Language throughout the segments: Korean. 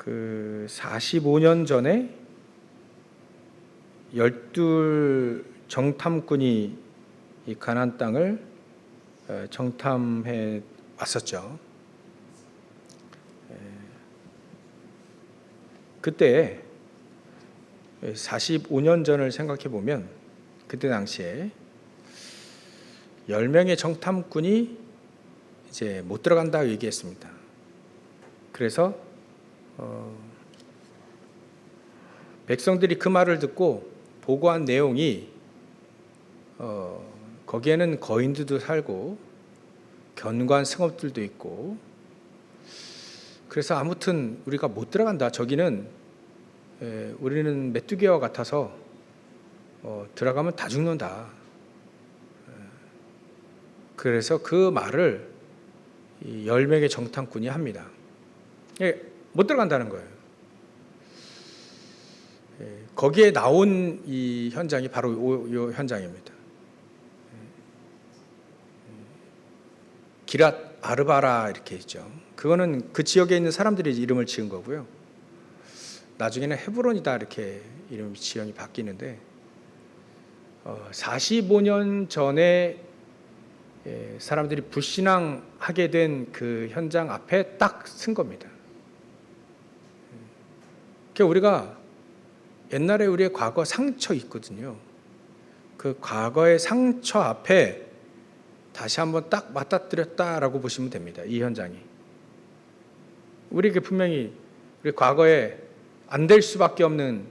45년 전에 12 정탐꾼이 이 가나안 땅을 정탐해 왔었죠. 그때 45년 전을 생각해 보면 그때 당시에 10명의 정탐꾼이 이제 못 들어간다고 얘기했습니다. 그래서 백성들이 그 말을 듣고 보고한 내용이 거기에는 거인들도 살고 견고한 성읍들도 있고, 그래서 아무튼 우리가 못 들어간다. 저기는 우리는 메뚜기와 같아서 들어가면 다 죽는다. 그래서 그 말을 10명의 정탐꾼이 합니다. 못 들어간다는 거예요. 거기에 나온 이 현장이 바로 이 현장입니다. 기랏 아르바라 이렇게 있죠. 그거는 그 지역에 있는 사람들이 이름을 지은 거고요. 나중에는 헤브론이다 이렇게 이름 지형이 바뀌는데 45년 전에 사람들이 불신앙하게 된 그 현장 앞에 딱 쓴 겁니다. 그러니까 우리가 옛날에 우리의 과거 상처 있거든요. 그 과거의 상처 앞에 다시 한번 딱 맞닥뜨렸다라고 보시면 됩니다. 이 현장이 우리에게 분명히 우리 과거에 안 될 수밖에 없는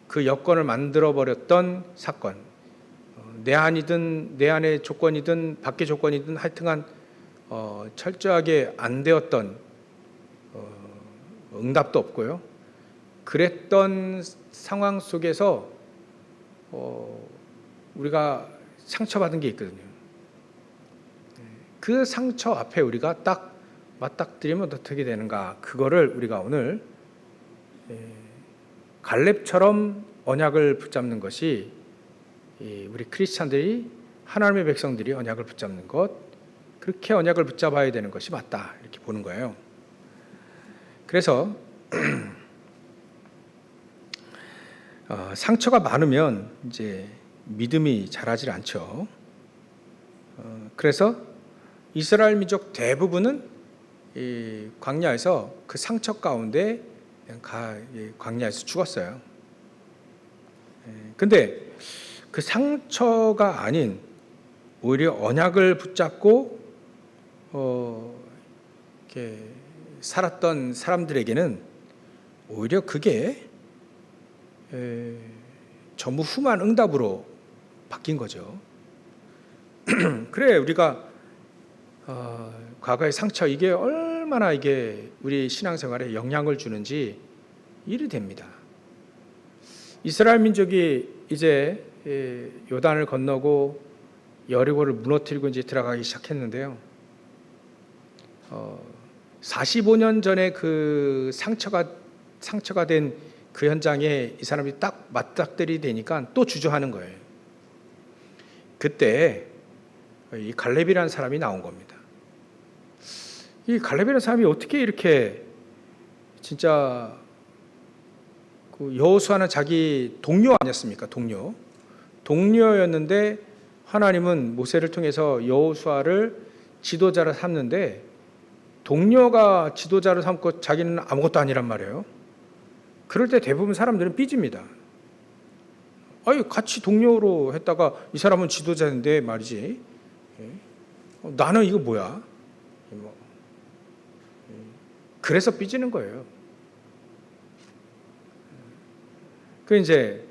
그 여건을 만들어 버렸던 사건, 내 안이든 내 안의 조건이든 밖의 조건이든 하여튼간 철저하게 안 되었던, 응답도 없고요. 그랬던 상황 속에서 우리가 상처받은 게 있거든요. 그 상처 앞에 우리가 딱 맞닥뜨리면 어떻게 되는가, 그거를 우리가 오늘 갈렙처럼 언약을 붙잡는 것이 우리 크리스찬들이, 하나님의 백성들이 언약을 붙잡는 것, 그렇게 언약을 붙잡아야 되는 것이 맞다 이렇게 보는 거예요. 그래서 상처가 많으면 이제 믿음이 자라질 않죠. 그래서 이스라엘 민족 대부분은 이 광야에서 그 상처 가운데 광야에서 죽었어요. 근데 그 상처가 아닌 오히려 언약을 붙잡고 이렇게 살았던 사람들에게는 오히려 그게 전무후무한 응답으로 바뀐 거죠. 그래 우리가 과거의 상처, 이게 얼마나 이게 우리 신앙생활에 영향을 주는지 이해가 됩니다. 이스라엘 민족이 이제 요단을 건너고 여리고를 무너뜨리고 이제 들어가기 시작했는데요. 45년 전에 그 상처가 된 그 현장에 이 사람이 딱 맞닥뜨리 되니까 또 주저하는 거예요. 그때 이 갈렙이라는 사람이 나온 겁니다. 이 갈렙이라는 사람이 어떻게 이렇게 진짜 그 여호수아는 자기 동료 아니었습니까? 동료였는데 하나님은 모세를 통해서 여호수아를 지도자로 삼는데 동료가 지도자로 삼고 자기는 아무것도 아니란 말이에요. 그럴 때 대부분 사람들은 삐집니다. 같이 동료로 했다가 이 사람은 지도자인데 말이지. 나는 이거 뭐야? 그래서 삐지는 거예요. 그 이제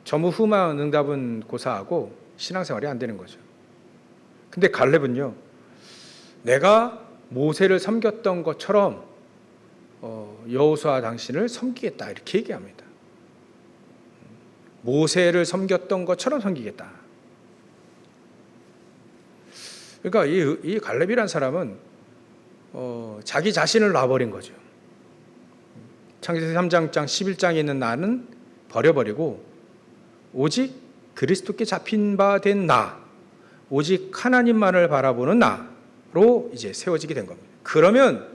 전무후무한 응답은 고사하고 신앙생활이 안 되는 거죠. 근데 갈렙은요, 내가 모세를 섬겼던 것처럼 여호수아 당신을 섬기겠다 이렇게 얘기합니다. 모세를 섬겼던 것처럼 섬기겠다. 그러니까 이 갈렙이란 사람은 자기 자신을 놔버린 거죠. 창세기 3장 11장에 있는 나는 버려버리고 오직 그리스도께 잡힌 바 된 나, 오직 하나님만을 바라보는 나로 이제 세워지게 된 겁니다. 그러면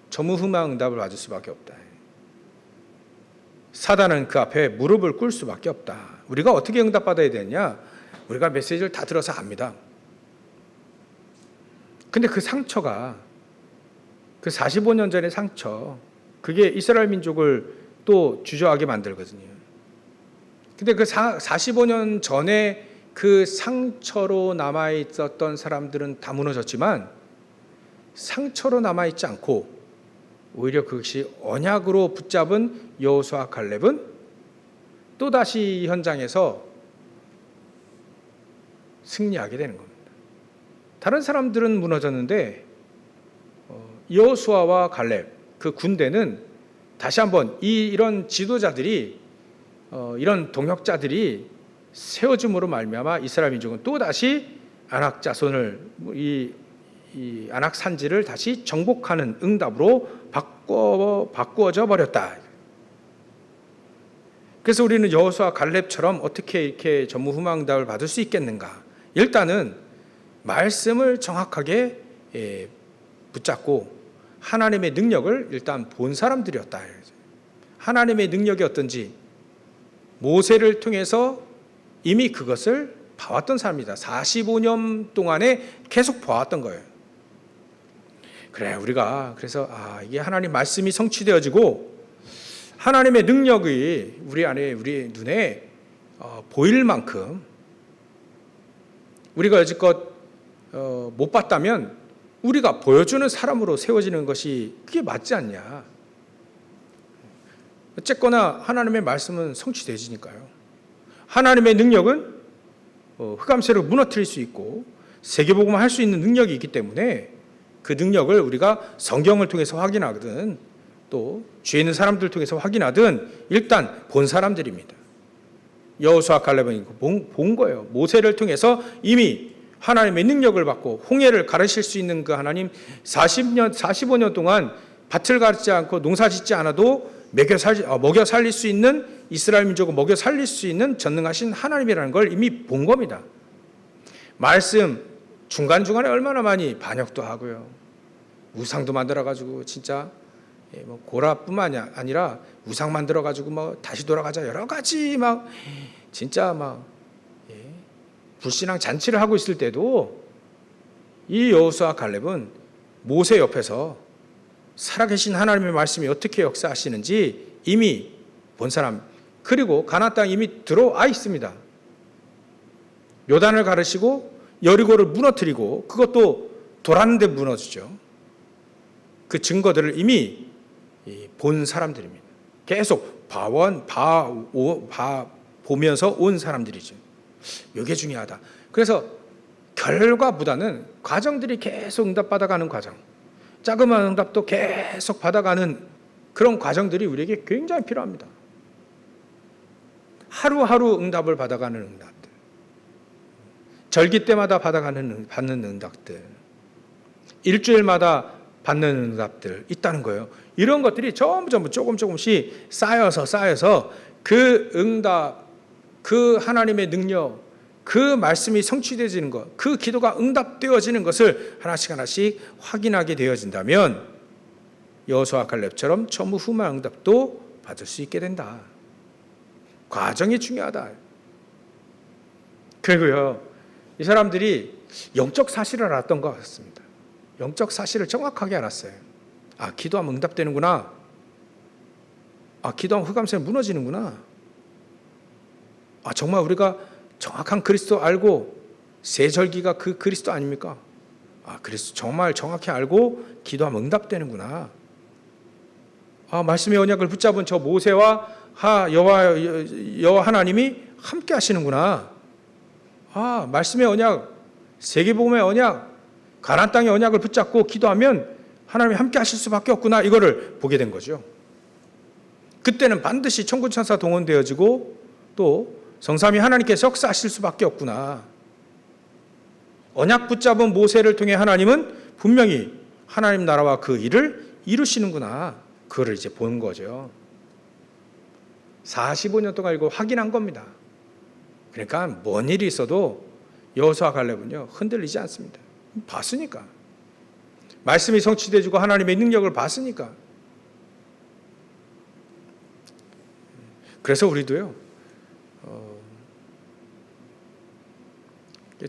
전무후무한 응답을 받을 수밖에 없다. 사단은 그 앞에 무릎을 꿇을 수밖에 없다. 우리가 어떻게 응답받아야 되냐? 우리가 메시지를 다 들어서 압니다. 근데 그 상처가, 그 45년 전의 상처, 그게 이스라엘 민족을 또 주저하게 만들거든요. 근데 그 45년 전에 그 상처로 남아있었던 사람들은 다 무너졌지만 상처로 남아있지 않고 오히려 그것이 언약으로 붙잡은 여호수아 갈렙은 또다시 이 현장에서 승리하게 되는 겁니다. 다른 사람들은 무너졌는데 여호수아와 갈렙, 그 군대는 다시 한번 이런 지도자들이, 이런 동역자들이 세워줌으로 말미암아 이스라엘 민족은 또다시 아낙 자손을, 이 아낙 산지를 다시 정복하는 응답으로 바꾸어져 버렸다. 그래서 우리는 여호수아 갈렙처럼 어떻게 이렇게 전무후무응답을 받을 수 있겠는가? 일단은 말씀을 정확하게 붙잡고 하나님의 능력을 일단 본 사람들이었다. 하나님의 능력이 어떤지 모세를 통해서 이미 그것을 봐왔던 사람이다. 45년 동안에 계속 봐왔던 거예요. 그래, 우리가 그래서 이게 하나님 말씀이 성취되어지고 하나님의 능력이 우리 안에, 우리 눈에 보일 만큼 우리가 여지껏 못 봤다면 우리가 보여주는 사람으로 세워지는 것이 그게 맞지 않냐. 어쨌거나 하나님의 말씀은 성취되지니까요. 하나님의 능력은 흑암세를 무너뜨릴 수 있고 세계복음을 할 수 있는 능력이 있기 때문에 그 능력을 우리가 성경을 통해서 확인하든 또 죄 있는 사람들 통해서 확인하든 일단 본 사람들입니다. 여호수아 갈렙은 본 거예요. 모세를 통해서 이미 하나님의 능력을 받고 홍해를 가르칠 수 있는 그 하나님, 45년 동안 밭을 가르치지 않고 농사 짓지 않아도 먹여 살릴 수 있는, 이스라엘 민족을 먹여 살릴 수 있는 전능하신 하나님이라는 걸 이미 본 겁니다. 말씀 중간중간에 얼마나 많이 반역도 하고요. 우상도 만들어가지고 진짜 고라뿐만 아니라 우상 만들어가지고 다시 돌아가자 여러 가지 진짜 불신앙 잔치를 하고 있을 때도 이 여호수아 갈렙은 모세 옆에서 살아계신 하나님의 말씀이 어떻게 역사하시는지 이미 본 사람, 그리고 가나안 땅에 이미 들어와 있습니다. 요단을 가르시고 여리고를 무너뜨리고 그것도 돌았는데 무너지죠. 그 증거들을 이미 본 사람들입니다. 계속 보면서 온 사람들이죠. 이게 중요하다. 그래서 결과보다는 과정들이 계속 응답받아가는 과정, 자그마한 응답도 계속 받아가는 그런 과정들이 우리에게 굉장히 필요합니다. 하루하루 응답을 받아가는 응답들, 절기 때마다 받는 응답들, 일주일마다 받는 응답들 있다는 거예요. 이런 것들이 전부 조금씩 쌓여서 그 응답, 그 하나님의 능력, 그 말씀이 성취되어지는 것, 그 기도가 응답되어지는 것을 하나씩 확인하게 되어진다면 여호수아 갈렙처럼 전무후무한 응답도 받을 수 있게 된다. 과정이 중요하다. 그리고요, 이 사람들이 영적 사실을 알았던 것 같습니다. 영적 사실을 정확하게 알았어요. 기도하면 응답되는구나. 기도하면 흑암새 무너지는구나. 정말 우리가 정확한 그리스도 알고 세절기가 그 그리스도 아닙니까? 그리스도 정말 정확히 알고 기도하면 응답되는구나. 말씀의 언약을 붙잡은 저 모세와 여호와 하나님이 함께 하시는구나. 말씀의 언약, 세계복음의 언약, 가나안 땅의 언약을 붙잡고 기도하면 하나님이 함께 하실 수밖에 없구나. 이거를 보게 된 거죠. 그때는 반드시 천군천사 동원되어지고 또 성삼위 하나님께서 역사하실 수밖에 없구나. 언약 붙잡은 모세를 통해 하나님은 분명히 하나님 나라와 그 일을 이루시는구나. 그거를 이제 본 거죠. 45년 동안 이거 확인한 겁니다. 그러니까 뭔 일이 있어도 여호수아 갈렙은요 흔들리지 않습니다. 봤으니까. 말씀이 성취되어지고 하나님의 능력을 봤으니까. 그래서 우리도요,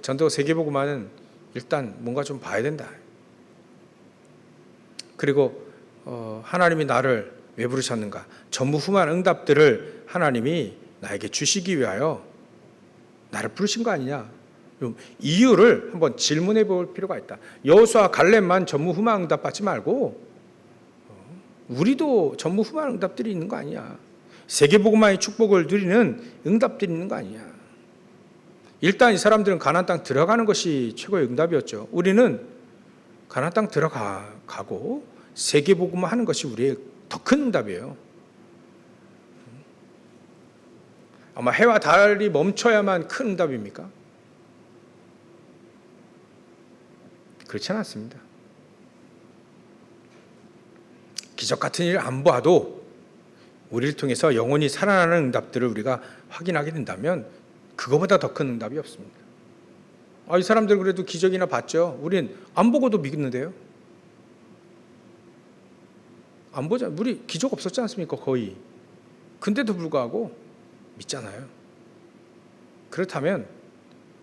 전도 세계복음화는 일단 뭔가 좀 봐야 된다. 그리고 하나님이 나를 왜 부르셨는가? 전무후무한 응답들을 하나님이 나에게 주시기 위하여 나를 부르신 거 아니냐? 이유를 한번 질문해 볼 필요가 있다. 여호수아 갈렙만 전무후무한 응답 받지 말고 우리도 전무후무한 응답들이 있는 거 아니야? 세계복음화의 축복을 누리는 응답들이 있는 거 아니냐? 일단 이 사람들은 가나안 땅 들어가는 것이 최고의 응답이었죠. 우리는 가나안 땅 들어가고 세계복음화 하는 것이 우리의 더 큰 응답이에요. 아마 해와 달이 멈춰야만 큰 응답입니까? 그렇지는 않습니다. 기적 같은 일을 안 봐도 우리를 통해서 영혼이 살아나는 응답들을 우리가 확인하게 된다면 그거보다 더 큰 응답이 없습니다. 이 사람들 그래도 기적이나 봤죠. 우린 안 보고도 믿는데요. 안 보자. 우리 기적 없었지 않습니까? 거의. 근데도 불구하고 믿잖아요. 그렇다면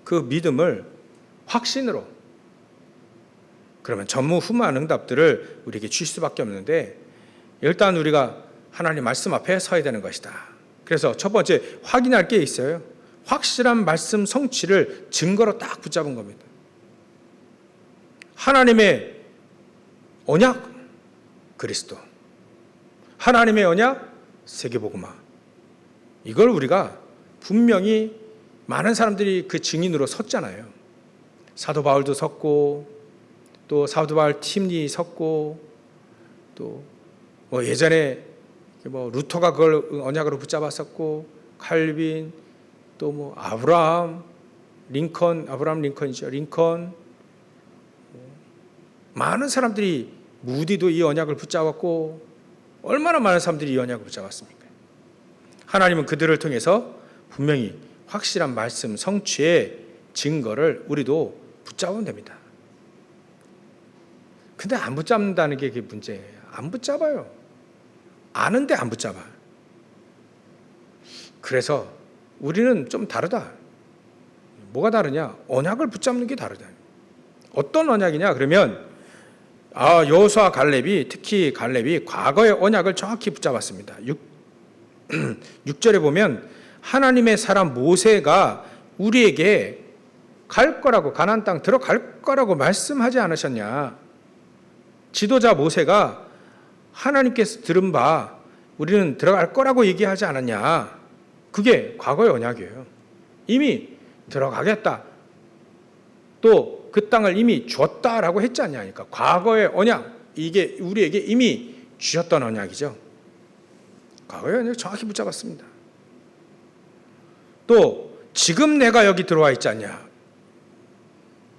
그 믿음을 확신으로, 그러면 전무후무한 응답들을 우리에게 주실 수밖에 없는데 일단 우리가 하나님 말씀 앞에 서야 되는 것이다. 그래서 첫 번째 확인할 게 있어요. 확실한 말씀 성취를 증거로 딱 붙잡은 겁니다. 하나님의 언약 그리스도, 하나님의 언약 세계복음화, 이걸 우리가 분명히 많은 사람들이 그 증인으로 섰잖아요. 사도 바울도 섰고 또 사도 바울 팀이 섰고 또 예전에 루터가 그걸 언약으로 붙잡았었고 칼빈 또 아브라함 링컨이죠. 링컨, 많은 사람들이 무디도 이 언약을 붙잡았고 얼마나 많은 사람들이 이 언약을 붙잡았습니까? 하나님은 그들을 통해서 분명히 확실한 말씀 성취의 증거를 우리도 붙잡으면 됩니다. 근데 안 붙잡는다는 게 그게 문제예요. 안 붙잡아요. 아는데 안 붙잡아. 그래서 우리는 좀 다르다. 뭐가 다르냐? 언약을 붙잡는 게 다르다. 어떤 언약이냐? 그러면 여호수아 갈렙이, 특히 갈렙이 과거의 언약을 정확히 붙잡았습니다. 6절에 보면 하나님의 사람 모세가 우리에게 갈 거라고, 가나안 땅 들어갈 거라고 말씀하지 않으셨냐? 지도자 모세가 하나님께서 들은 바 우리는 들어갈 거라고 얘기하지 않았냐? 그게 과거의 언약이에요. 이미 들어가겠다. 또 그 땅을 이미 줬다라고 했지 않냐니까. 과거의 언약, 이게 우리에게 이미 주셨던 언약이죠. 과거의 언약을 정확히 붙잡았습니다. 또 지금 내가 여기 들어와 있지 않냐.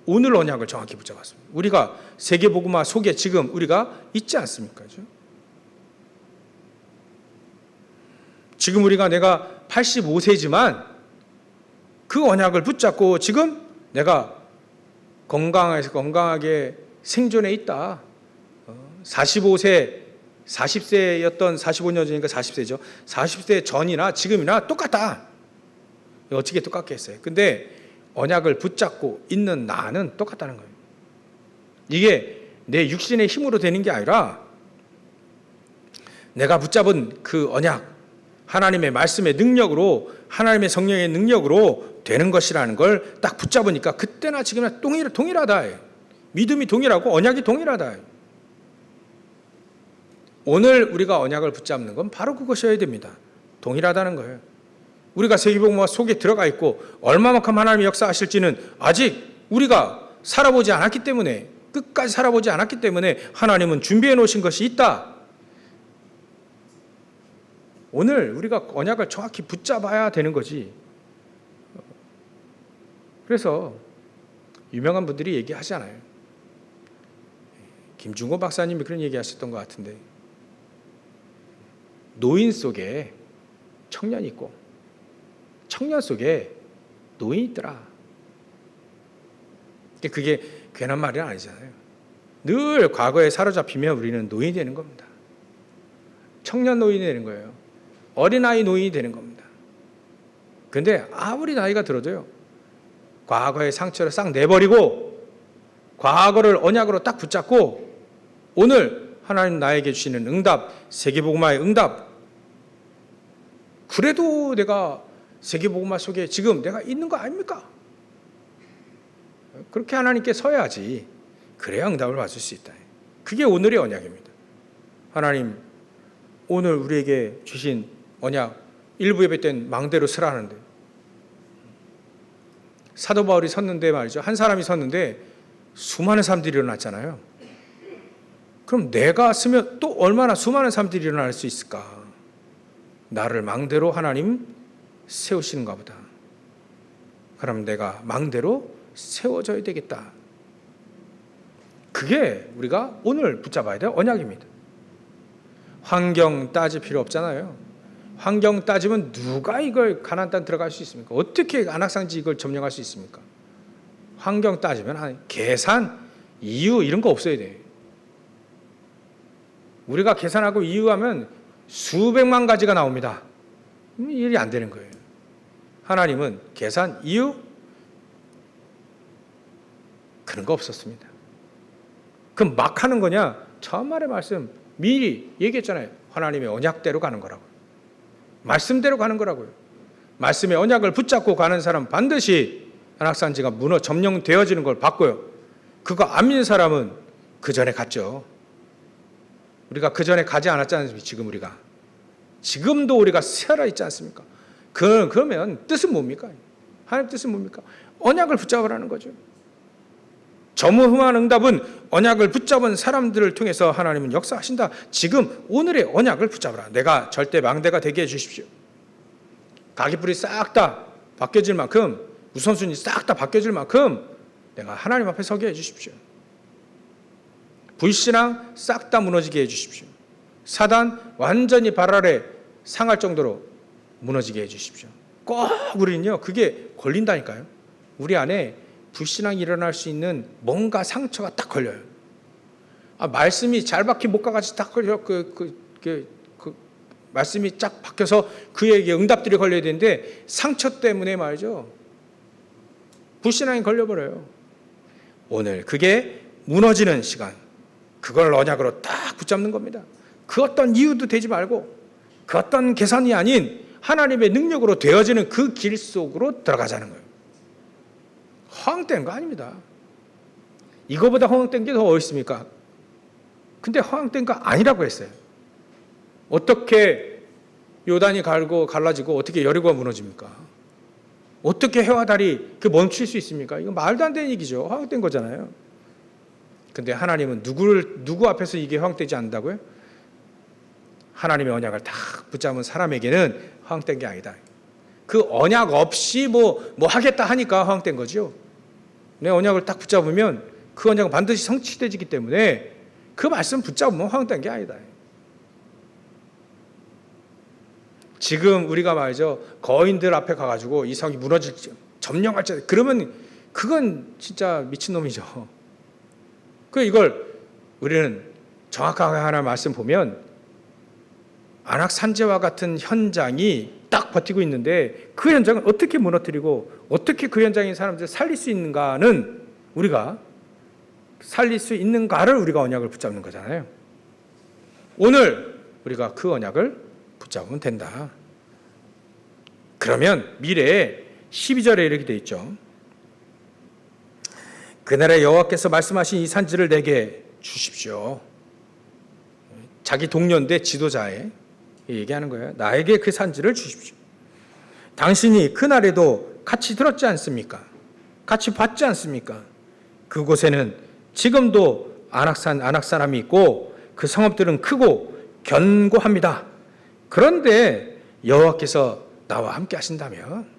오늘 언약을 정확히 붙잡았습니다. 우리가 세계복음화 속에 지금 우리가 있지 않습니까? 지금 내가 85세지만 그 언약을 붙잡고 지금 내가 건강하게 생존해 있다. 45세, 40세였던 45년 전이니까 40세죠. 40세 전이나 지금이나 똑같다. 어떻게 똑같겠어요? 근데 언약을 붙잡고 있는 나는 똑같다는 거예요. 이게 내 육신의 힘으로 되는 게 아니라 내가 붙잡은 그 언약, 하나님의 말씀의 능력으로, 하나님의 성령의 능력으로 되는 것이라는 걸 딱 붙잡으니까 그때나 지금이나 동일하다. 믿음이 동일하고 언약이 동일하다. 오늘 우리가 언약을 붙잡는 건 바로 그것이어야 됩니다. 동일하다는 거예요. 우리가 세계복음화 속에 들어가 있고 얼마만큼 하나님이 역사하실지는 아직 우리가 살아보지 않았기 때문에, 끝까지 살아보지 않았기 때문에 하나님은 준비해 놓으신 것이 있다. 오늘 우리가 언약을 정확히 붙잡아야 되는 거지. 그래서 유명한 분들이 얘기하잖아요. 김중호 박사님이 그런 얘기하셨던 것 같은데, 노인 속에 청년이 있고 청년 속에 노인이 있더라. 그게 괜한 말이 아니잖아요. 늘 과거에 사로잡히면 우리는 노인이 되는 겁니다. 청년 노인이 되는 거예요. 어린아이 노인이 되는 겁니다. 근데 아무리 나이가 들어도요, 과거의 상처를 싹 내버리고 과거를 언약으로 딱 붙잡고 오늘 하나님 나에게 주시는 응답, 세계복음화의 응답, 그래도 내가 세계복음화 속에 지금 내가 있는 거 아닙니까? 그렇게 하나님께 서야지. 그래야 응답을 받을 수 있다. 그게 오늘의 언약입니다. 하나님 오늘 우리에게 주신 언약, 일부 예배 때는 망대로 서라는데, 사도 바울이 섰는데 말이죠, 한 사람이 섰는데 수많은 사람들이 일어났잖아요. 그럼 내가 서면 또 얼마나 수많은 사람들이 일어날 수 있을까? 나를 망대로 하나님 세우시는가 보다. 그럼 내가 망대로 세워져야 되겠다. 그게 우리가 오늘 붙잡아야 될 언약입니다. 환경 따질 필요 없잖아요. 환경 따지면 누가 이걸 가나안 땅 들어갈 수 있습니까? 어떻게 안악산지 이걸 점령할 수 있습니까? 환경 따지면 계산, 이유 이런 거 없어야 돼. 우리가 계산하고 이유하면 수백만 가지가 나옵니다. 일이 안 되는 거예요. 하나님은 계산, 이유 그런 거 없었습니다. 그럼 막 하는 거냐? 처음말의 말씀 미리 얘기했잖아요. 하나님의 언약대로 가는 거라고. 말씀대로 가는 거라고요. 말씀의 언약을 붙잡고 가는 사람 반드시 안악산지가 점령되어지는 걸 봤고요. 그거 안 믿는 사람은 그 전에 갔죠. 우리가 그 전에 가지 않았지 않습니까? 지금도 우리가 살아있지 않습니까? 그러면 뜻은 뭡니까? 하나님 뜻은 뭡니까? 언약을 붙잡으라는 거죠. 전무후무한 응답은 언약을 붙잡은 사람들을 통해서 하나님은 역사하신다. 지금 오늘의 언약을 붙잡으라. 내가 절대 망대가 되게 해주십시오. 가기불이 싹 다 바뀌어질 만큼, 우선순위 싹 다 바뀌어질 만큼 내가 하나님 앞에 서게 해주십시오. 불신앙 싹 다 무너지게 해주십시오. 사단 완전히 발 아래 상할 정도로 무너지게 해주십시오. 꼭 우리는요, 그게 걸린다니까요. 우리 안에 불신앙이 일어날 수 있는 뭔가 상처가 딱 걸려요. 말씀이 잘 박힌 목과같이 딱 걸려. 말씀이 쫙 박혀서 그에게 응답들이 걸려야 되는데 상처 때문에 말이죠, 불신앙이 걸려버려요. 오늘 그게 무너지는 시간, 그걸 언약으로 딱 붙잡는 겁니다. 그 어떤 이유도 되지 말고 그 어떤 계산이 아닌 하나님의 능력으로 되어지는 그 길 속으로 들어가자는 거예요. 허황된 거 아닙니다. 이거보다 허황된 게 더 어디 있습니까? 근데 허황된 거 아니라고 했어요. 어떻게 요단이 갈라지고 어떻게 여리고가 무너집니까? 어떻게 해와 달이 멈출 수 있습니까? 이거 말도 안 되는 얘기죠. 허황된 거잖아요. 근데 하나님은 누구 앞에서 이게 허황되지 않는다고요? 하나님의 언약을 딱 붙잡은 사람에게는 허황된 게 아니다. 그 언약 없이 뭐 하겠다 하니까 허황된 거죠. 내 언약을 딱 붙잡으면 그 언약은 반드시 성취되기 때문에 그 말씀 붙잡으면 허황된 게 아니다. 지금 우리가 말이죠, 거인들 앞에 가가지고 이 성이 무너질지 점령할지, 그러면 그건 진짜 미친놈이죠. 이걸 우리는 정확하게 하나 말씀 보면 안악산지와 같은 현장이 딱 버티고 있는데 그 현장을 어떻게 무너뜨리고 어떻게 그 현장의 사람들을 살릴 수 있는가는, 우리가 살릴 수 있는가를 우리가 언약을 붙잡는 거잖아요. 오늘 우리가 그 언약을 붙잡으면 된다. 그러면 미래에 12절에 이렇게 되어 있죠. 그날에 여호와께서 말씀하신 이 산지를 내게 주십시오. 자기 동료인데 지도자에 얘기하는 거예요. 나에게 그 산지를 주십시오. 당신이 그날에도 같이 들었지 않습니까? 같이 봤지 않습니까? 그곳에는 지금도 안악 사람이 있고 그 성읍들은 크고 견고합니다. 그런데 여호와께서 나와 함께 하신다면,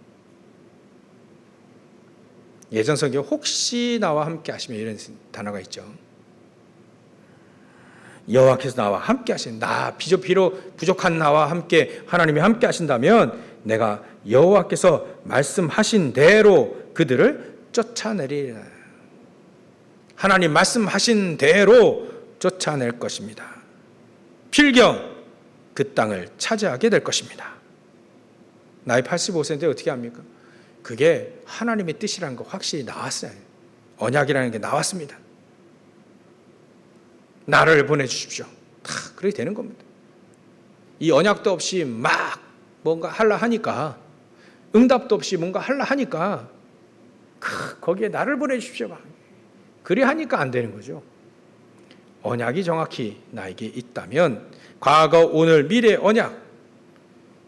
예전 성경에 혹시 나와 함께 하시면 이런 단어가 있죠. 여호와께서 나와 함께 하신다. 비록 부족한 나와 함께 하나님이 함께 하신다면 내가 여호와께서 말씀하신 대로 그들을 쫓아내리라. 하나님 말씀하신 대로 쫓아낼 것입니다. 필경 그 땅을 차지하게 될 것입니다. 나이 85세인데 어떻게 합니까? 그게 하나님의 뜻이라는 거 확실히 나왔어요. 언약이라는 게 나왔습니다. 나를 보내주십시오. 다 그렇게 되는 겁니다. 이 언약도 없이 막 뭔가 하려 하니까, 응답도 없이 뭔가 하려 하니까 거기에 나를 보내주십시오. 막 그래 하니까 안 되는 거죠. 언약이 정확히 나에게 있다면 과거, 오늘, 미래 언약,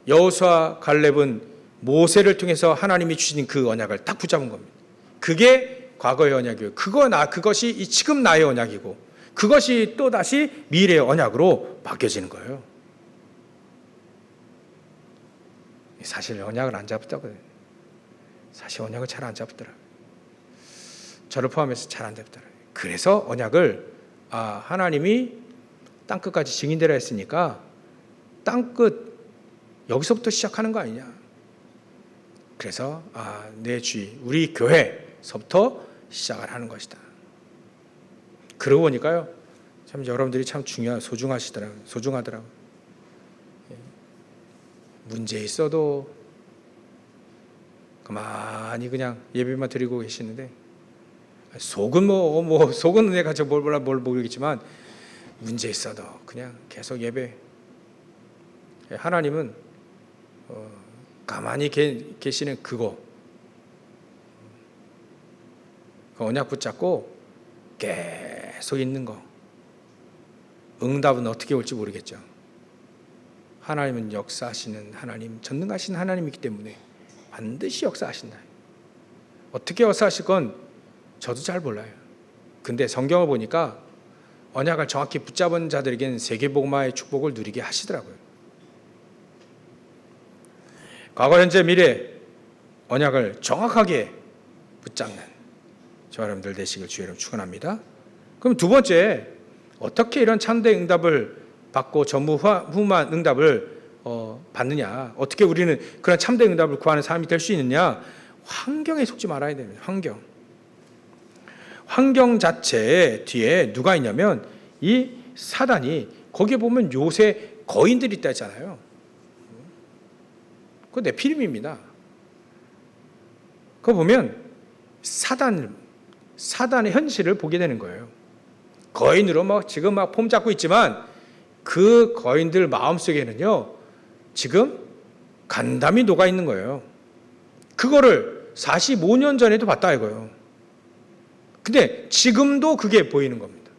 여호수아, 갈렙은 모세를 통해서 하나님이 주신 그 언약을 딱 붙잡은 겁니다. 그게 과거의 언약이에요. 그것이 지금 나의 언약이고, 그것이 또 다시 미래의 언약으로 바뀌어지는 거예요. 사실 언약을 안 잡았다고요. 사실 언약을 잘 안 잡더라고요. 저를 포함해서 잘 안 잡더라고요. 그래서 언약을 하나님이 땅끝까지 증인되라 했으니까 땅끝 여기서부터 시작하는 거 아니냐. 그래서 내 주의, 우리 교회서부터 시작을 하는 것이다. 그러고 보니까요, 참 여러분들이 참 소중하더라고요. 문제 있어도 가만히 그냥 예배만 드리고 계시는데, 속은 속은 내가 뭘 모르겠지만 문제 있어도 그냥 계속 예배. 하나님은 가만히 계시는 그 언약 붙잡고 계속 있는 거. 응답은 어떻게 올지 모르겠죠. 하나님은 역사하시는 하나님, 전능하신 하나님이기 때문에 반드시 역사하신다. 어떻게 역사하실 건 저도 잘 몰라요. 근데 성경을 보니까 언약을 정확히 붙잡은 자들에게는 세계복음화의 축복을 누리게 하시더라고요. 과거, 현재, 미래 언약을 정확하게 붙잡는 저와 여러분들 되시길 주의 이름으로 축원합니다. 그럼 두 번째, 어떻게 이런 참된 응답을 받고 전무후무한 응답을 받느냐? 어떻게 우리는 그런 참된 응답을 구하는 사람이 될 수 있느냐? 환경에 속지 말아야 됩니다. 환경 자체에 뒤에 누가 있냐면 이 사단이, 거기에 보면 요새 거인들이 있다 했잖아요. 그거 네피림입니다. 그거 보면 사단의 현실을 보게 되는 거예요. 거인으로 지금 폼 잡고 있지만 그 거인들 마음속에는요, 지금 간담이 녹아 있는 거예요. 그거를 45년 전에도 봤다 이거예요. 근데 지금도 그게 보이는 겁니다.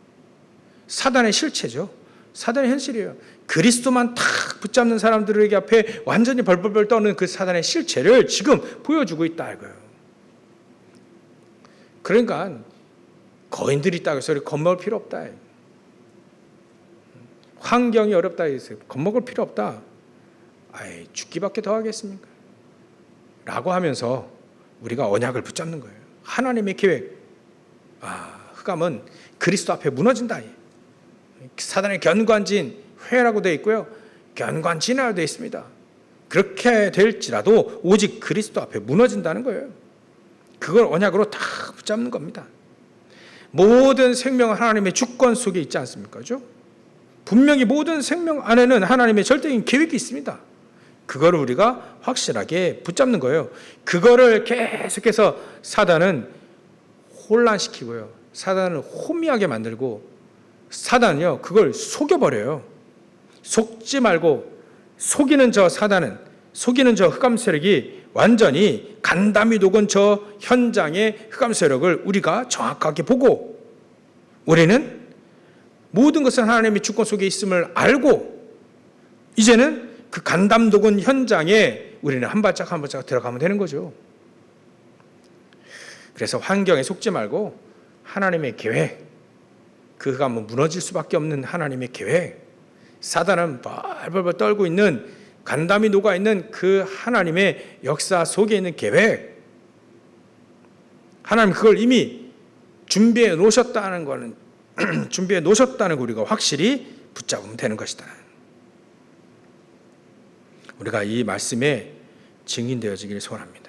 사단의 실체죠. 사단의 현실이에요. 그리스도만 탁 붙잡는 사람들에게 앞에 완전히 벌벌벌 떠는 그 사단의 실체를 지금 보여주고 있다 이거예요. 그러니까 거인들이 있다고 해서 겁먹을 필요 없다. 환경이 어렵다 해서 겁먹을 필요 없다. 죽기밖에 더 하겠습니까? 라고 하면서 우리가 언약을 붙잡는 거예요. 하나님의 계획. 흑암은 그리스도 앞에 무너진다. 사단의 견관진 회라고 되어 있고요, 견관진이라고 되어 있습니다. 그렇게 될지라도 오직 그리스도 앞에 무너진다는 거예요. 그걸 언약으로 다 붙잡는 겁니다. 모든 생명은 하나님의 주권 속에 있지 않습니까? 그죠? 분명히 모든 생명 안에는 하나님의 절대적인 계획이 있습니다. 그거를 우리가 확실하게 붙잡는 거예요. 그거를 계속해서 사단은 혼란시키고요, 사단을 혼미하게 만들고, 사단은요 그걸 속여버려요. 속지 말고, 속이는 저 흑암 세력이 완전히 간담이 녹은 저 현장의 흑암 세력을 우리가 정확하게 보고, 우리는 모든 것은 하나님의 주권 속에 있음을 알고, 이제는 그 간담 녹은 현장에 우리는 한 발짝 한 발짝 들어가면 되는 거죠. 그래서 환경에 속지 말고 하나님의 계획, 그 흑암은 무너질 수밖에 없는 하나님의 계획, 사단은 벌벌벌 떨고 있는, 간담이 녹아있는 그 하나님의 역사 속에 있는 계획, 하나님 그걸 이미 준비해 놓으셨다는 거는 준비해 놓으셨다는 거 우리가 확실히 붙잡으면 되는 것이다. 우리가 이 말씀에 증인되어지기를 소원합니다.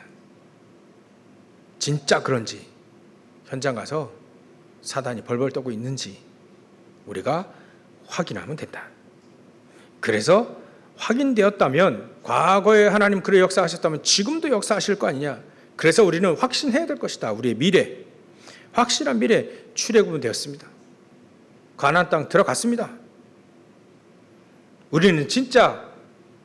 진짜 그런지, 현장 가서 사단이 벌벌 떠고 있는지 우리가 확인하면 된다. 그래서 확인되었다면, 과거에 하나님 그래 역사하셨다면 지금도 역사하실 거 아니냐. 그래서 우리는 확신해야 될 것이다. 우리의 미래, 확실한 미래, 출애굽은 되었습니다. 가나안 땅 들어갔습니다. 우리는 진짜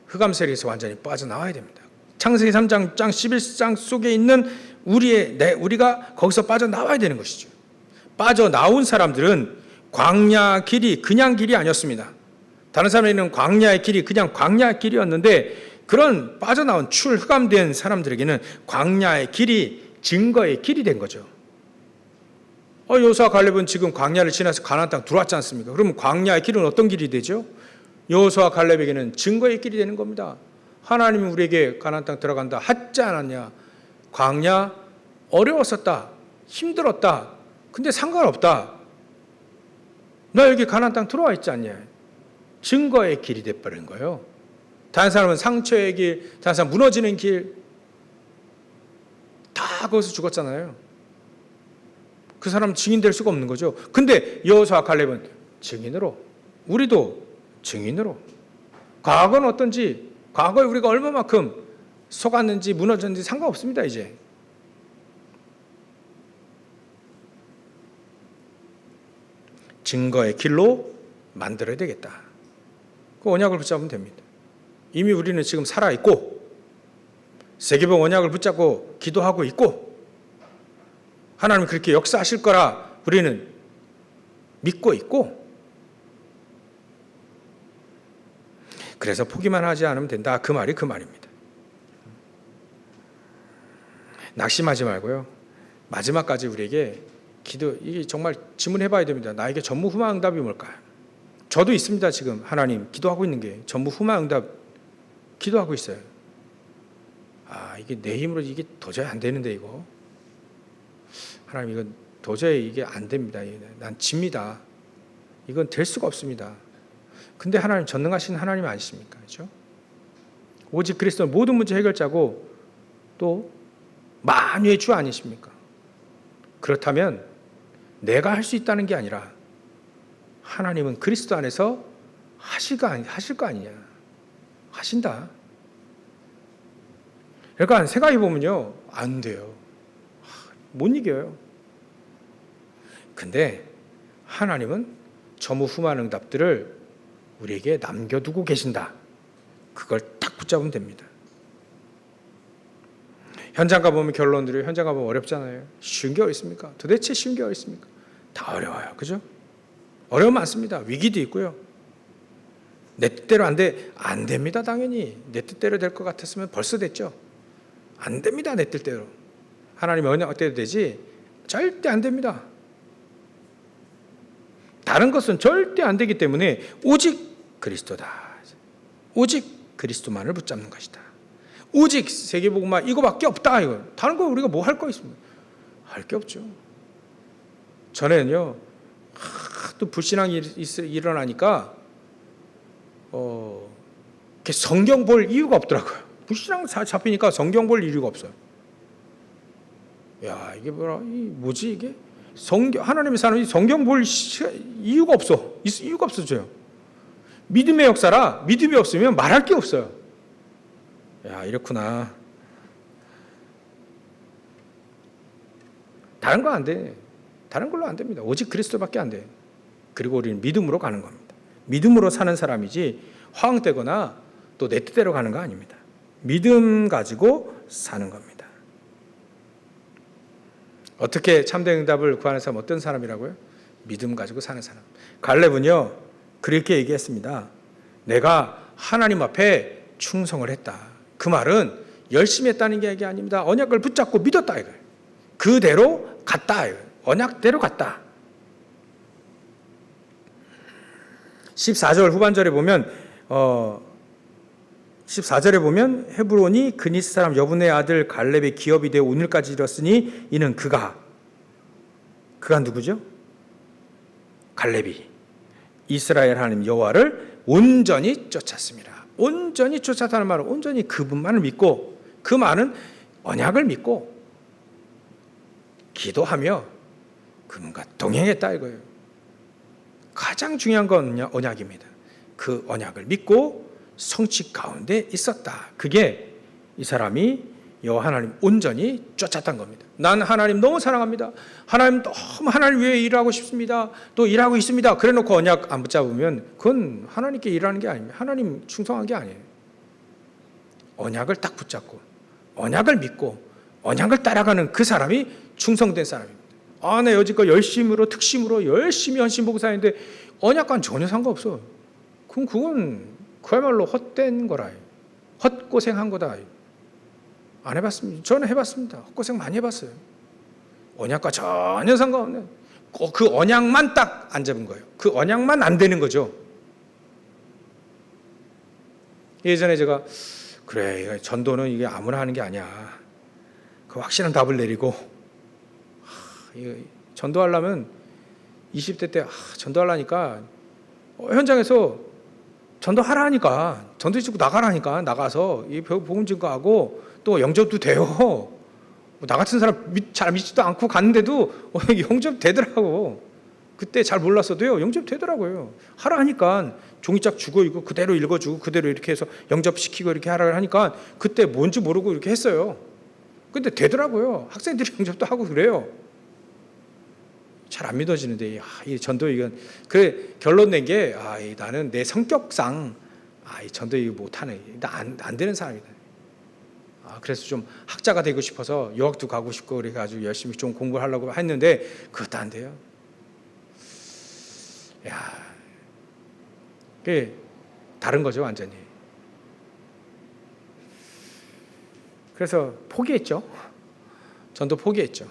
흑암세력에서 완전히 빠져나와야 됩니다. 창세기 3장 11장 속에 있는 우리가 거기서 빠져나와야 되는 것이죠. 빠져나온 사람들은 광야 길이 그냥 길이 아니었습니다. 다른 사람에게는 광야의 길이 그냥 광야의 길이었는데, 그런 빠져나온 흑암된 사람들에게는 광야의 길이 증거의 길이 된 거죠. 여호수아 갈렙은 지금 광야를 지나서 가나안 땅 들어왔지 않습니까? 그러면 광야의 길은 어떤 길이 되죠? 여호수아 갈렙에게는 증거의 길이 되는 겁니다. 하나님이 우리에게 가나안 땅 들어간다 하지 않았냐? 광야 어려웠었다, 힘들었다, 근데 상관없다. 나 여기 가나안 땅 들어와 있지 않냐? 증거의 길이 돼버린 거예요. 다른 사람은 상처의 길, 다른 사람은 무너지는 길, 다 거기서 죽었잖아요. 그 사람은 증인될 수가 없는 거죠. 근데 여호수아 갈렙은 증인으로, 우리도 증인으로, 과거는 어떤지, 과거에 우리가 얼마만큼 속았는지 무너졌는지 상관없습니다. 이제 증거의 길로 만들어야 되겠다. 그 언약을 붙잡으면 됩니다. 이미 우리는 지금 살아있고 세계복 언약을 붙잡고 기도하고 있고 하나님 그렇게 역사하실 거라 우리는 믿고 있고, 그래서 포기만 하지 않으면 된다. 그 말이 그 말입니다. 낙심하지 말고요. 마지막까지 우리에게 이게 정말 질문해 봐야 됩니다. 나에게 전무후무응답이 뭘까요? 저도 있습니다. 지금 하나님 기도하고 있는 게 전무후무응답 기도하고 있어요. 이게 내 힘으로 이게 도저히 안 되는데, 이거 하나님 이건 도저히 이게 안 됩니다. 난 집니다. 이건 될 수가 없습니다. 근데 하나님 전능하신 하나님 아니십니까? 그렇죠? 오직 그리스도는 모든 문제 해결자고 또 만유의 주 아니십니까? 그렇다면 내가 할 수 있다는 게 아니라 하나님은 그리스도 안에서 하실 거 아니냐. 하신다. 그러니까 생각해 보면요, 안 돼요. 못 이겨요. 근데 하나님은 전무후무한 응답들을 우리에게 남겨두고 계신다. 그걸 딱 붙잡으면 됩니다. 현장 가보면 결론들이, 현장 가보면 어렵잖아요. 쉬운 게 어디 있습니까? 도대체 쉬운 게 어디 있습니까? 다 어려워요. 그죠? 어려움 많습니다. 위기도 있고요. 내 뜻대로 안 됩니다. 당연히 내 뜻대로 될 것 같았으면 벌써 됐죠. 안 됩니다. 내 뜻대로. 하나님의 언약대로 되지 절대 안 됩니다. 다른 것은 절대 안 되기 때문에 오직 그리스도다. 오직 그리스도만을 붙잡는 것이다. 오직 세계복음만 이거밖에 없다. 이거. 다른 거 우리가 뭐 할 거 있습니까? 할 게 없죠. 전에는요, 또 불신앙이 일어나니까 성경 볼 이유가 없더라고요. 불신앙 잡히니까 성경 볼 이유가 없어요. 야, 이게 뭐지 이게? 하나님의 사람이 성경 볼 이유가 없어. 이유가 없어져요. 믿음의 역사라 믿음이 없으면 말할 게 없어요. 야, 이렇구나. 다른 거 안 돼. 다른 걸로 안 됩니다. 오직 그리스도밖에 안 돼. 그리고 우리는 믿음으로 가는 겁니다. 믿음으로 사는 사람이지 허황되거나 또 내 뜻대로 가는 거 아닙니다. 믿음 가지고 사는 겁니다. 어떻게 참된 응답을 구하는 사람, 어떤 사람이라고요? 믿음 가지고 사는 사람. 갈렙은요, 그렇게 얘기했습니다. 내가 하나님 앞에 충성을 했다. 그 말은 열심히 했다는 게 아닙니다. 언약을 붙잡고 믿었다 이거예요. 그대로 갔다 이거예요. 언약대로 갔다. 14절 후반절에 보면 14절에 보면 헤브론이 그니스 사람 여분의 아들 갈렙의 기업이 되어 오늘까지 이르렀으니 이는 그가 누구죠? 갈렙이 이스라엘 하나님 여호와를 온전히 쫓았습니다. 온전히 쫓았다는 말은 온전히 그분만을 믿고 그 많은 언약을 믿고 기도하며 그분과 동행했다 이거예요. 가장 중요한 건 언약입니다. 그 언약을 믿고 성취 가운데 있었다. 그게 이 사람이 여호와 하나님 온전히 쫓았던 겁니다. 난 하나님 너무 사랑합니다. 하나님 너무 하나님 위해 일하고 싶습니다. 또 일하고 있습니다. 그래놓고 언약 안 붙잡으면 그건 하나님께 일하는 게 아닙니다. 하나님 충성한 게 아니에요. 언약을 딱 붙잡고 언약을 믿고 언약을 따라가는 그 사람이 충성된 사람입니다. 내 여지껏 열심으로 특심으로 열심히 헌신봉사했는데 언약과는 전혀 상관없어. 그럼 그건 그야말로 헛된 거라. 헛고생한 거다. 안 해봤습니다. 저는 해봤습니다. 헛고생 많이 해봤어요. 언약과 전혀 상관없는 그 언약만 딱 안 잡은 거예요. 그 언약만 안 되는 거죠. 예전에 제가 그래 전도는 이게 아무나 하는 게 아니야. 그 확실한 답을 내리고 전도하려면 20대 때 전도하려니까 현장에서 전도하라니까 전도 짓고 나가라니까 나가서 이 복음 증거하고 또 영접도 돼요. 나 같은 사람 잘 믿지도 않고 갔는데도 영접 되더라고. 그때 잘 몰랐어도요 영접 되더라고요. 하라 하니까 종이짝 주고 이거 그대로 읽어주고 그대로 이렇게 해서 영접시키고 이렇게 하라 하니까 그때 뭔지 모르고 이렇게 했어요. 근데 되더라고요. 학생들이 영접도 하고 그래요. 잘 안 믿어지는데 이 전도 이건 그래 결론 낸 게 나는 내 성격상 이 전도 이거 못하네. 안 되는 사람이다. 그래서 좀 학자가 되고 싶어서 유학도 가고 싶고 그래가지고 열심히 좀 공부를 하려고 했는데 그것도 안 돼요. 그게 다른 거죠 완전히. 그래서 포기했죠. 전도 포기했죠.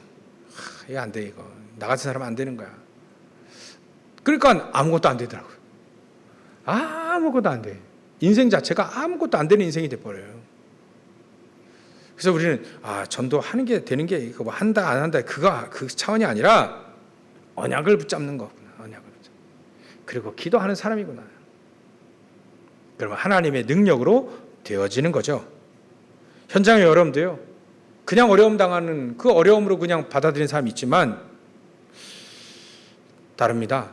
이거 안 돼 이거. 나 같은 사람은 안 되는 거야. 그러니까 아무것도 안 되더라고요. 아무것도 안 돼. 인생 자체가 아무것도 안 되는 인생이 돼버려요. 그래서 우리는 전도하는 게 되는 게 이거 뭐 한다 안 한다 그 차원이 아니라 언약을 붙잡는 거구나. 언약을 붙잡는. 그리고 기도하는 사람이구나. 그러면 하나님의 능력으로 되어지는 거죠. 현장에 여러분도요. 그냥 어려움 당하는 그 어려움으로 그냥 받아들이는 사람이 있지만 다릅니다.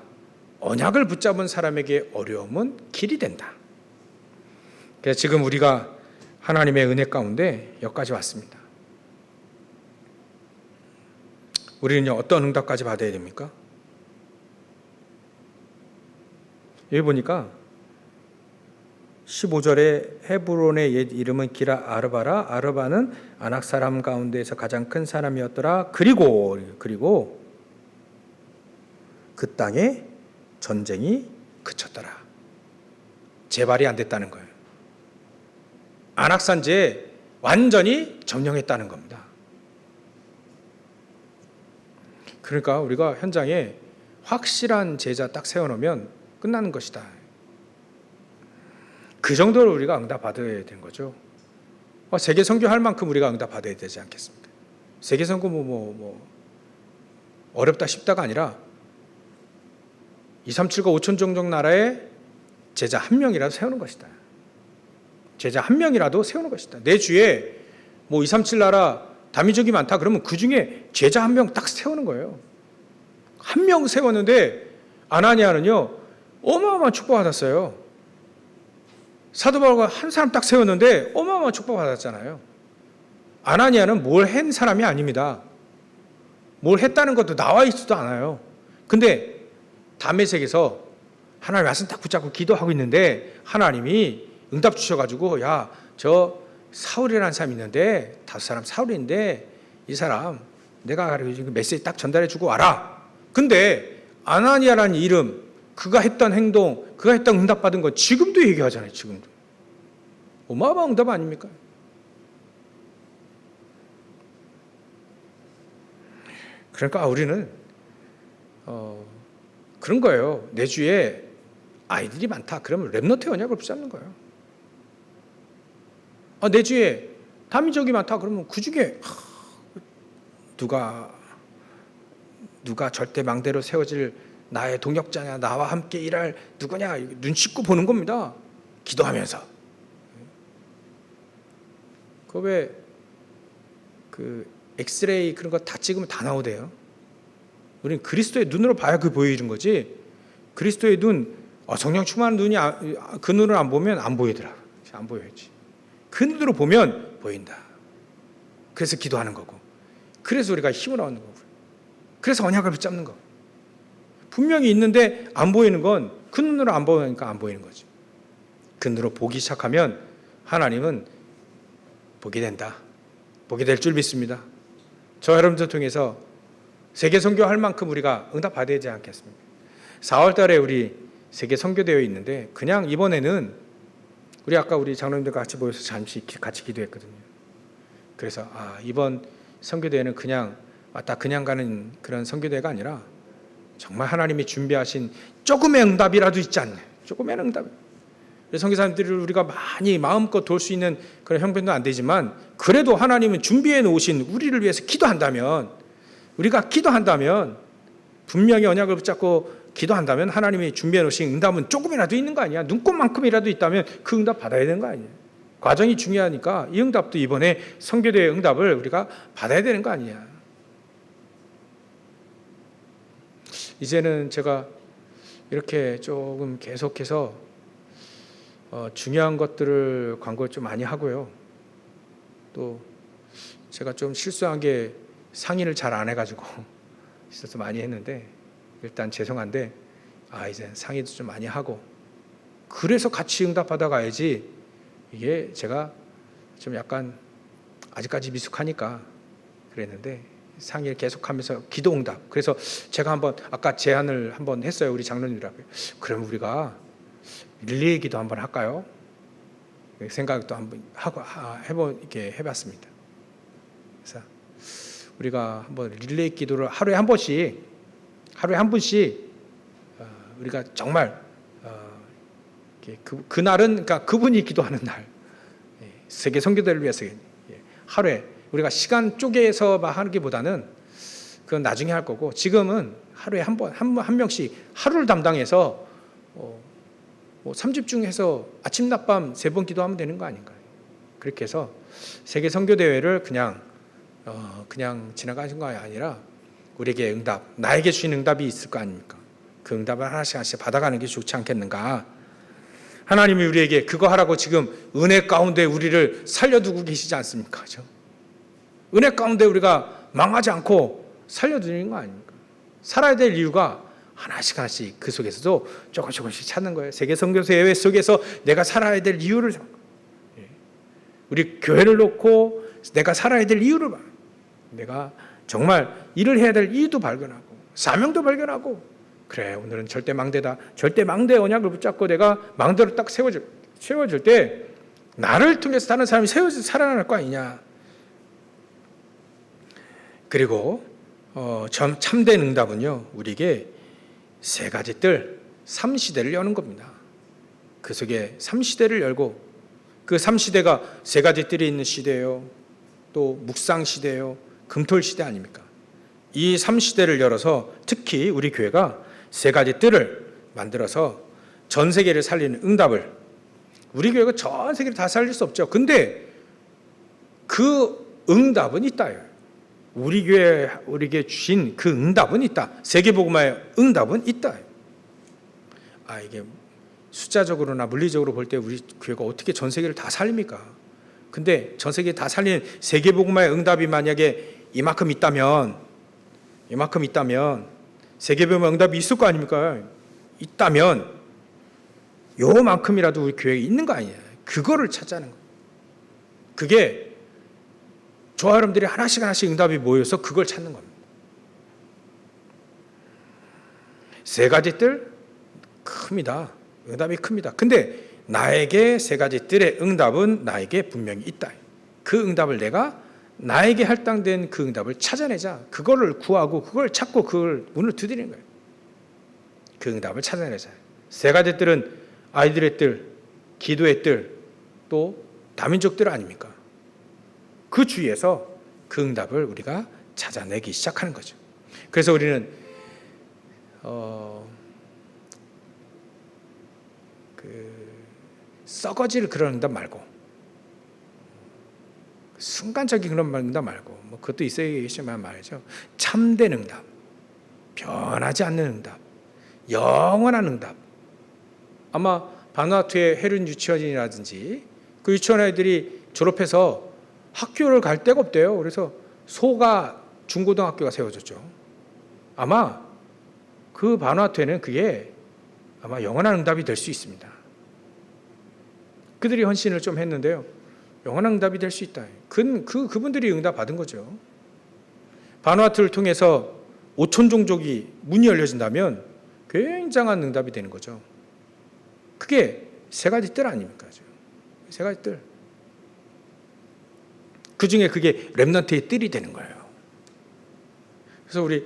언약을 붙잡은 사람에게 어려움은 길이 된다. 그래서 지금 우리가 하나님의 은혜 가운데 여기까지 왔습니다. 우리는요 어떤 응답까지 받아야 됩니까? 여기 보니까 15절에 헤브론의 옛 이름은 기라 아르바라. 아르바는 아낙 사람 가운데에서 가장 큰 사람이었더라. 그리고 그 땅에 전쟁이 그쳤더라. 재발이 안 됐다는 거예요. 아낙산지에 완전히 점령했다는 겁니다. 그러니까 우리가 현장에 확실한 제자 딱 세워놓으면 끝나는 것이다. 그 정도로 우리가 응답받아야 되는 거죠. 세계 선교할 만큼 우리가 응답받아야 되지 않겠습니까? 세계 선교 어렵다 쉽다가 아니라 2, 3, 7과 5천 종족 나라에 제자 한 명이라도 세우는 것이다. 제자 한 명이라도 세우는 것이다. 내 주에 2, 3, 7 나라 다민족이 많다 그러면 그 중에 제자 한 명 딱 세우는 거예요. 한 명 세웠는데 아나니아는요 어마어마한 축복받았어요. 사도 바울과 한 사람 딱 세웠는데 어마어마한 축복받았잖아요. 아나니아는 뭘 한 사람이 아닙니다. 뭘 했다는 것도 나와 있지도 않아요. 근데 다메섹에서 하나님 말씀 딱 붙잡고 기도하고 있는데 하나님이 응답 주셔가지고 저 사울이라는 사람이 있는데 5사람 사울인데 이 사람 내가 메시지 딱 전달해주고 와라. 근데 아나니아라는 이름 그가 했던 행동 그가 했던 응답받은 거 지금도 얘기하잖아요. 지금도 어마어마한 응답 아닙니까? 그러니까 우리는 그런 거예요. 내 주위에 아이들이 많다. 그러면 렘넌트 언약을 붙잡는 거예요. 내 주위에 다민족이 많다. 그러면 그 중에 누가 절대 망대로 세워질 나의 동역자냐, 나와 함께 일할 누구냐 눈 씻고 보는 겁니다. 기도하면서. 그 엑스레이 그런 거 다 찍으면 다 나오대요. 우리는 그리스도의 눈으로 봐야 그 보이는 거지. 그리스도의 눈, 성령 충만한 눈이 그 눈을 안 보면 안 보이더라. 안 보여야지. 그 눈으로 보면 보인다. 그래서 기도하는 거고, 그래서 우리가 힘을 얻는 거고, 그래서 언약을 붙잡는 거. 분명히 있는데 안 보이는 건 그 눈으로 안 보이니까 안 보이는 거지. 그 눈으로 보기 시작하면 하나님은 보게 된다. 보게 될 줄 믿습니다. 저 여러분들 통해서 세계 선교할 만큼 우리가 응답 받아야 되지 않겠습니까? 4월 달에 우리 세계 선교대회 있는데, 그냥 이번에는 우리 아까 우리 장로님들 같이 모여서 잠시 같이 기도했거든요. 그래서 이번 선교대회는 그냥 왔다 그냥 가는 그런 선교대회가 아니라 정말 하나님이 준비하신 조금의 응답이라도 있지 않냐. 조금의 응답. 선교사님들을 우리가 많이 마음껏 돌 수 있는 그런 형편도 안 되지만, 그래도 하나님은 준비해 놓으신 우리를 위해서 기도한다면, 우리가 기도한다면, 분명히 언약을 붙잡고 기도한다면 하나님이 준비해 놓으신 응답은 조금이라도 있는 거 아니야. 눈꽃만큼이라도 있다면 그 응답 받아야 되는 거 아니야. 과정이 중요하니까 이 응답도 이번에 선교대회 응답을 우리가 받아야 되는 거 아니냐. 이제는 제가 이렇게 조금 계속해서 중요한 것들을 광고를 좀 많이 하고요. 또 제가 좀 실수한 게 상의를 잘 안 해가지고 있어서 많이 했는데, 일단 죄송한데 이제 상의도 좀 많이 하고, 그래서 같이 응답받아 가야지. 이게 제가 좀 약간 아직까지 미숙하니까 그랬는데, 상의를 계속하면서 기도 응답. 그래서 제가 한번 아까 제안을 한번 했어요, 우리 장로님들하고. 그럼 우리가 릴레이 기도 한번 할까요? 생각도 한번 하고 이렇게 해봤습니다. 그래서 우리가 한번 릴레이 기도를 하루에 한 번씩 우리가 정말 그날은 그러니까 그분이 기도하는 날, 세계 선교대를 위해서 하루에 우리가 시간 쪼개서 하는 게보다는 그건 나중에 할 거고, 지금은 하루에 한 명씩 하루를 담당해서 3집중해서 아침 낮밤 3번 기도하면 되는 거 아닌가요? 그렇게 해서 세계 선교대회를 그냥 지나가신 거 아니라 우리에게 응답, 나에게 주신 응답이 있을 거 아닙니까? 그 응답을 하나씩 받아가는 게 좋지 않겠는가? 하나님이 우리에게 그거 하라고 지금 은혜 가운데 우리를 살려두고 계시지 않습니까? 그렇죠? 은혜 가운데 우리가 망하지 않고 살려두는 거 아닙니까? 살아야 될 이유가 하나씩 그 속에서도 조금씩 찾는 거예요. 세계 선교대회 속에서 내가 살아야 될 이유를, 우리 교회를 놓고 내가 살아야 될 이유를, 내가 정말 일을 해야 될 이유도 발견하고 사명도 발견하고, 그래 오늘은 절대 망대다. 절대 망대 언약을 붙잡고 내가 망대로 딱 세워질 때 나를 통해서 다른 사람이 살아날 거 아니냐. 그리고 참된 응답은요, 우리에게 세 가지 뜰, 3시대를 여는 겁니다. 그 속에 3시대를 열고, 그 3시대가 세 가지 뜰이 있는 시대예요. 또 묵상 시대예요. 금토일 시대 아닙니까? 이 3시대를 열어서 특히 우리 교회가 세 가지 뜰을 만들어서 전 세계를 살리는 응답을, 우리 교회가 전 세계를 다 살릴 수 없죠. 근데 그 응답은 있다요. 우리 교회 우리에게 주신 그 응답은 있다. 세계복음화의 응답은 있다. 이게 숫자적으로나 물리적으로 볼 때 우리 교회가 어떻게 전 세계를 다 살립니까? 근데 전 세계 다 살리는 세계복음화의 응답이 만약에 이만큼 있다면 세계복음화 응답이 있을 거 아닙니까? 있다면 요만큼이라도 우리 교회에 있는 거 아니냐. 그거를 찾자는 거예요. 그게 저와 여러분들이 하나씩 응답이 모여서 그걸 찾는 겁니다. 세 가지 뜰 큽니다. 응답이 큽니다. 근데 나에게 세 가지 뜰의 응답은 나에게 분명히 있다. 그 응답을 내가 나에게 할당된 그 응답을 찾아내자. 그거를 구하고 그걸 찾고 그걸 문을 두드리는 거예요. 그 응답을 찾아내자. 세 가지 뜰은 아이들의 뜰, 기도의 뜰, 또 다민족 뜰 아닙니까? 그 주위에서 그 응답을 우리가 찾아내기 시작하는 거죠. 그래서 우리는 썩어질 그런 응답 말고, 순간적인 그런 응답 말고, 그것도 있어야겠지만 말이죠. 참된 응답, 변하지 않는 응답, 영원한 응답. 아마 바누아투의 헤른 유치원이라든지 그 유치원 아이들이 졸업해서 학교를 갈 데가 없대요. 그래서 소가 중고등학교가 세워졌죠. 아마 그 반화퇴는 그게 아마 영원한 응답이 될 수 있습니다. 그들이 헌신을 좀 했는데요. 영원한 응답이 될 수 있다. 그분들이 응답 받은 거죠. 반화퇴를 통해서 5천 종족이 문이 열려진다면 굉장한 응답이 되는 거죠. 그게 세 가지 뜰 아닙니까? 세 가지 뜰. 그 중에 그게 렘넌트의 뜰이 되는 거예요. 그래서 우리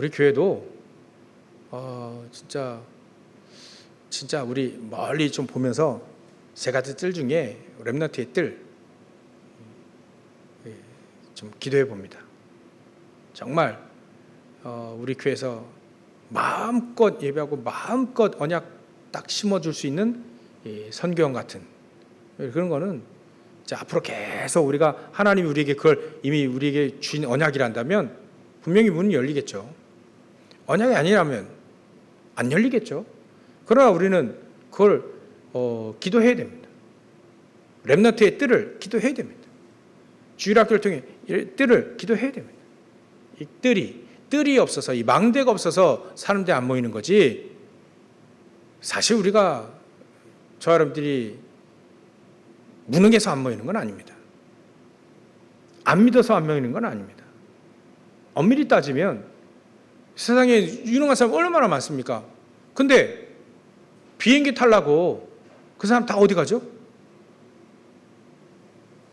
교회도 진짜 우리 멀리 좀 보면서 세 가지 뜰 중에 렘넌트의 뜰 좀 기도해 봅니다. 정말 우리 교회에서 마음껏 예배하고 마음껏 언약 딱 심어줄 수 있는 선교형 같은 그런 거는 앞으로 계속 우리가 하나님이 우리에게 그걸 이미 우리에게 주신 언약이란다면 분명히 문이 열리겠죠. 언약이 아니라면 안 열리겠죠. 그러나 우리는 그걸 기도해야 됩니다. 렘넌트의 뜰을 기도해야 됩니다. 주일학교를 통해 뜰을 기도해야 됩니다. 이 뜰이 없어서 이 망대가 없어서 사람들이 안 모이는 거지. 사실 우리가 저 여러분들이 무능해서 안 모이는 건 아닙니다. 안 믿어서 안 모이는 건 아닙니다. 엄밀히 따지면 세상에 유능한 사람 얼마나 많습니까? 근데 비행기 타려고 그 사람 다 어디 가죠?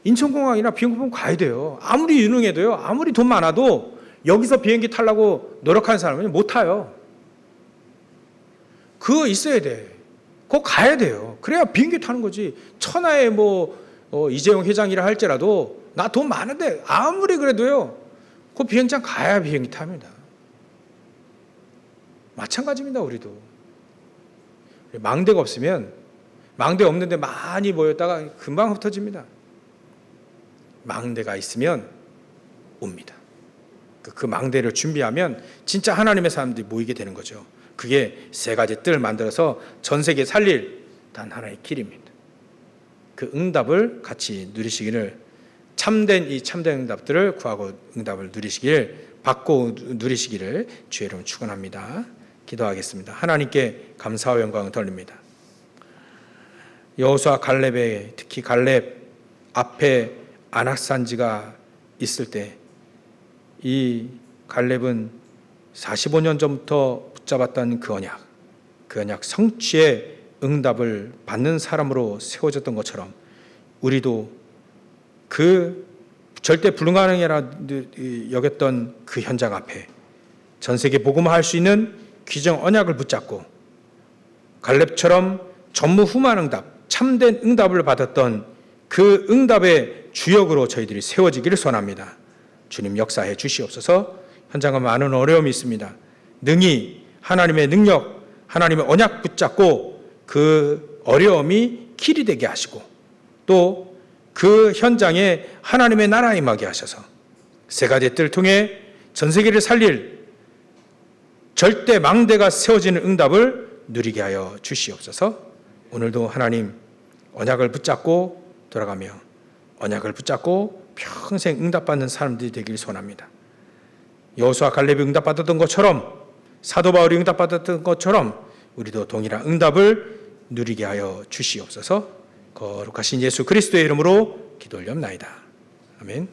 인천공항이나 비행기공 가야 돼요. 아무리 유능해도요. 아무리 돈 많아도 여기서 비행기 타려고 노력하는 사람은 못 타요. 그거 있어야 돼. 그거 가야 돼요. 그래야 비행기 타는 거지. 천하의 이재용 회장이라 할지라도 나 돈 많은데 아무리 그래도요. 그 비행장 가야 비행기 탑니다. 마찬가지입니다. 우리도. 망대가 없으면 망대 없는데 많이 모였다가 금방 흩어집니다. 망대가 있으면 옵니다. 그 망대를 준비하면 진짜 하나님의 사람들이 모이게 되는 거죠. 그게 세 가지 뜰을 만들어서 전 세계에 살릴 단 하나의 길입니다. 그 응답을 같이 누리시기를 참된 응답들을 구하고 응답을 받고 누리시기를 주의 이름으로 축원합니다. 기도하겠습니다. 하나님께 감사와 영광을 돌립니다. 여호수아 갈렙에 특히 갈렙 앞에 안악산지가 있을 때 이 갈렙은 45년 전부터 붙잡았던 그 언약 성취의 응답을 받는 사람으로 세워졌던 것처럼 우리도 그 절대 불가능이라 여겼던 그 현장 앞에 전 세계 복음화할 수 있는 귀정 언약을 붙잡고 갈렙처럼 전무후무한 응답, 참된 응답을 받았던 그 응답의 주역으로 저희들이 세워지기를 소원합니다. 주님 역사해 주시옵소서. 현장은 많은 어려움이 있습니다. 능히 하나님의 능력, 하나님의 언약 붙잡고 그 어려움이 길이 되게 하시고 또 그 현장에 하나님의 나라 임하게 하셔서 세 가지 뜰을 통해 전 세계를 살릴 절대 망대가 세워지는 응답을 누리게 하여 주시옵소서. 오늘도 하나님 언약을 붙잡고 돌아가며 언약을 붙잡고 평생 응답받는 사람들이 되길 소원합니다. 여호수아 갈렙이 응답받았던 것처럼 사도 바울이 응답받았던 것처럼 우리도 동일한 응답을 누리게 하여 주시옵소서. 거룩하신 예수 그리스도의 이름으로 기도 올려옵나이다. 아멘.